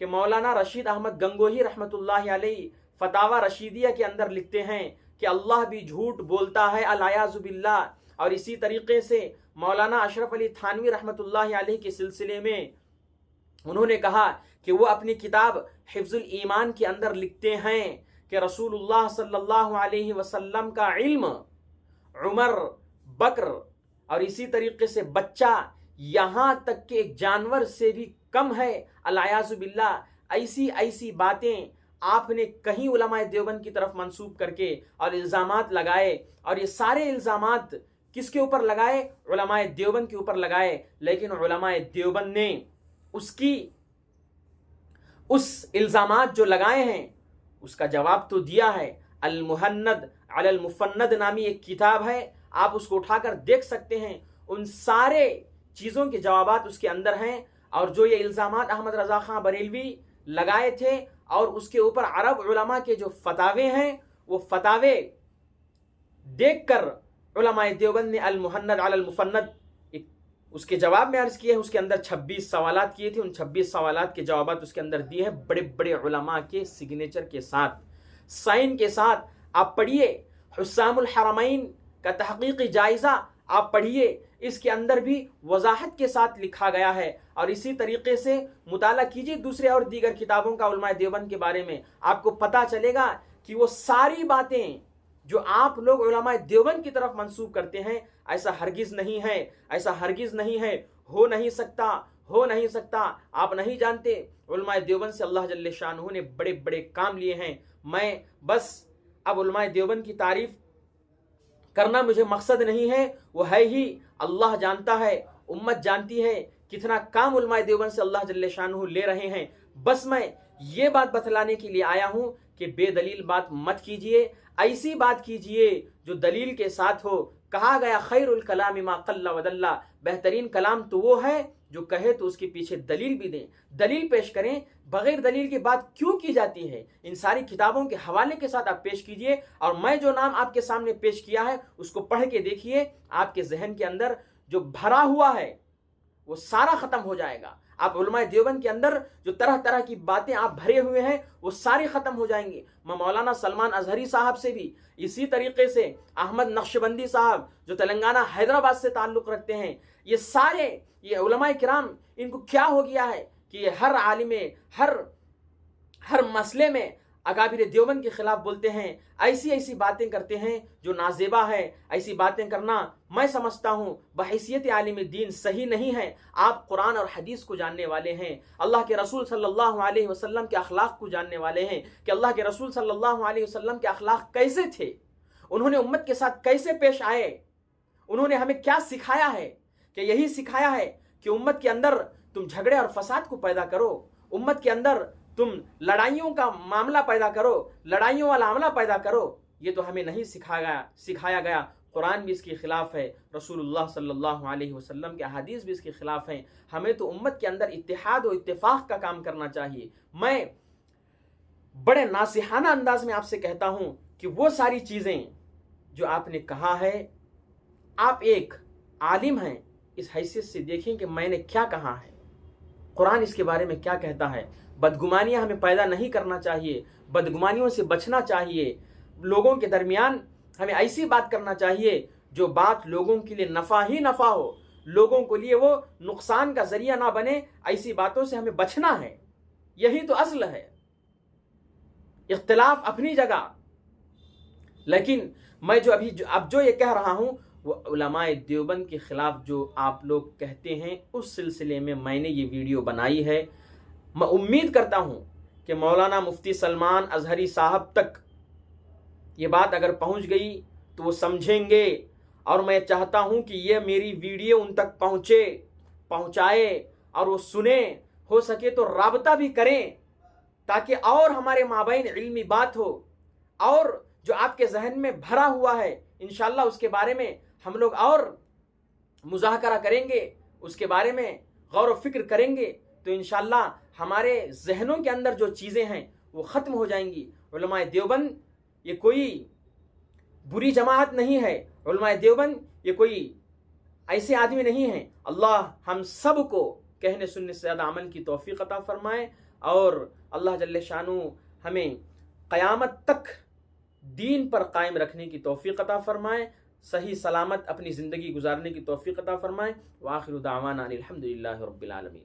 کہ مولانا رشید احمد گنگوہی رحمۃ اللہ علیہ فتاوا رشیدیہ کے اندر لکھتے ہیں کہ اللہ بھی جھوٹ بولتا ہے الیاذ باللہ. اور اسی طریقے سے مولانا اشرف علی تھانوی رحمۃ اللہ علیہ کے سلسلے میں انہوں نے کہا کہ وہ اپنی کتاب حفظ الایمان کے اندر لکھتے ہیں کہ رسول اللہ صلی اللہ علیہ وسلم کا علم عمر، بکر اور اسی طریقے سے بچہ، یہاں تک کہ ایک جانور سے بھی کم ہے الیاذ باللہ. ایسی باتیں آپ نے کہیں علماء دیوبند کی طرف منسوب کر کے اور الزامات لگائے، اور یہ سارے الزامات کس کے اوپر لگائے؟ علماء دیوبند کے اوپر لگائے. لیکن علماء دیوبند نے اس الزامات جو لگائے ہیں اس کا جواب تو دیا ہے. المہند علی المفند نامی ایک کتاب ہے، آپ اس کو اٹھا کر دیکھ سکتے ہیں. ان سارے چیزوں کے جوابات اس کے اندر ہیں. اور جو یہ الزامات احمد رضا خان بریلوی لگائے تھے اور اس کے اوپر عرب علماء کے جو فتاوے ہیں، وہ فتاوے دیکھ کر علماء دیوبند نے المہند علی المفند اس کے جواب میں عرض کیے. اس کے اندر 26 سوالات کیے تھے. ان 26 سوالات کے جوابات اس کے اندر دیے ہیں، بڑے بڑے علماء کے سگنیچر کے ساتھ، سائن کے ساتھ. آپ پڑھیے حسام الحرمین کا تحقیقی جائزہ، آپ پڑھیے، اس کے اندر بھی وضاحت کے ساتھ لکھا گیا ہے. اور اسی طریقے سے مطالعہ کیجیے دوسرے اور دیگر کتابوں کا علماء دیوبند کے بارے میں، آپ کو پتہ چلے گا کہ وہ ساری باتیں جو آپ لوگ علماء دیوبند کی طرف منسوب کرتے ہیں، ایسا ہرگز نہیں ہے، ایسا ہرگز نہیں ہے، ہو نہیں سکتا. آپ نہیں جانتے علماء دیوبند سے اللہ جل شانہ نے بڑے بڑے کام لیے ہیں. میں بس اب علماء دیوبند کی تعریف کرنا مجھے مقصد نہیں ہے، وہ ہے ہی اللہ جانتا ہے، امت جانتی ہے کتنا کام علماء دیوبند سے اللہ جل شانہ لے رہے ہیں. بس میں یہ بات بتلانے کے لیے آیا ہوں کہ بے دلیل بات مت کیجئے، ایسی بات کیجئے جو دلیل کے ساتھ ہو. کہا گیا خیر الکلام ما قل ودل، بہترین کلام تو وہ ہے جو کہے تو اس کے پیچھے دلیل بھی دیں، دلیل پیش کریں. بغیر دلیل کی بات کیوں کی جاتی ہے؟ ان ساری کتابوں کے حوالے کے ساتھ آپ پیش کیجئے. اور میں جو نام آپ کے سامنے پیش کیا ہے اس کو پڑھ کے دیکھیے، آپ کے ذہن کے اندر جو بھرا ہوا ہے وہ سارا ختم ہو جائے گا. آپ علماء دیوبند کے اندر جو طرح طرح کی باتیں آپ بھرے ہوئے ہیں وہ ساری ختم ہو جائیں گی. میں مولانا سلمان اظہری صاحب سے بھی اسی طریقے سے احمد نقشبندی صاحب جو تلنگانہ حیدرآباد سے تعلق رکھتے ہیں، یہ سارے یہ علماء کرام، ان کو کیا ہو گیا ہے کہ یہ ہر عالم ہر مسئلے میں اکابر دیوبند کے خلاف بولتے ہیں، ایسی باتیں کرتے ہیں جو نازیبا ہے. ایسی باتیں کرنا میں سمجھتا ہوں بحیثیت عالم دین صحیح نہیں ہے. آپ قرآن اور حدیث کو جاننے والے ہیں، اللہ کے رسول صلی اللہ علیہ وسلم کے اخلاق کو جاننے والے ہیں کہ اللہ کے رسول صلی اللہ علیہ وسلم کے اخلاق کیسے تھے، انہوں نے امت کے ساتھ کیسے پیش آئے، انہوں نے ہمیں کیا سکھایا ہے. کہ یہی سکھایا ہے کہ امت کے اندر تم جھگڑے اور فساد کو پیدا کرو، امت کے اندر تم لڑائیوں کا معاملہ پیدا کرو، لڑائیوں والا عملہ پیدا کرو. یہ تو ہمیں نہیں سکھایا گیا. قرآن بھی اس کے خلاف ہے، رسول اللہ صلی اللہ علیہ وسلم کے احادیث بھی اس کے خلاف ہیں. ہمیں تو امت کے اندر اتحاد و اتفاق کا کام کرنا چاہیے. میں بڑے ناصحانہ انداز میں آپ سے کہتا ہوں کہ وہ ساری چیزیں جو آپ نے کہا ہے، آپ ایک عالم ہیں، اس حیثیت سے دیکھیں کہ میں نے کیا کہا ہے، قرآن اس کے بارے میں کیا کہتا ہے. بدگمانیاں ہمیں پیدا نہیں کرنا چاہیے، بدگمانیوں سے بچنا چاہیے. لوگوں کے درمیان ہمیں ایسی بات کرنا چاہیے جو بات لوگوں کے لیے نفع ہی نفع ہو، لوگوں کے لیے وہ نقصان کا ذریعہ نہ بنے. ایسی باتوں سے ہمیں بچنا ہے، یہی تو اصل ہے. اختلاف اپنی جگہ، لیکن میں اب جو یہ کہہ رہا ہوں وہ علماء دیوبند کے خلاف جو آپ لوگ کہتے ہیں اس سلسلے میں میں نے یہ ویڈیو بنائی ہے. میں امید کرتا ہوں کہ مولانا مفتی سلمان اظہری صاحب تک یہ بات اگر پہنچ گئی تو وہ سمجھیں گے. اور میں چاہتا ہوں کہ یہ میری ویڈیو ان تک پہنچائے اور وہ سنیں، ہو سکے تو رابطہ بھی کریں تاکہ اور ہمارے مابین علمی بات ہو. اور جو آپ کے ذہن میں بھرا ہوا ہے انشاءاللہ اس کے بارے میں ہم لوگ اور مذاکرہ کریں گے، اس کے بارے میں غور و فکر کریں گے تو انشاءاللہ ہمارے ذہنوں کے اندر جو چیزیں ہیں وہ ختم ہو جائیں گی. علماء دیوبند یہ کوئی بری جماعت نہیں ہے، علماء دیوبند یہ کوئی ایسے آدمی نہیں ہیں. اللہ ہم سب کو کہنے سننے سے زیادہ عمل کی توفیق عطا فرمائے. اور اللہ جل شانہ ہمیں قیامت تک دین پر قائم رکھنے کی توفیق عطا فرمائے، صحیح سلامت اپنی زندگی گزارنے کی توفیق عطا فرمائے۔ وآخر دعوانا الحمدللہ رب العالمین۔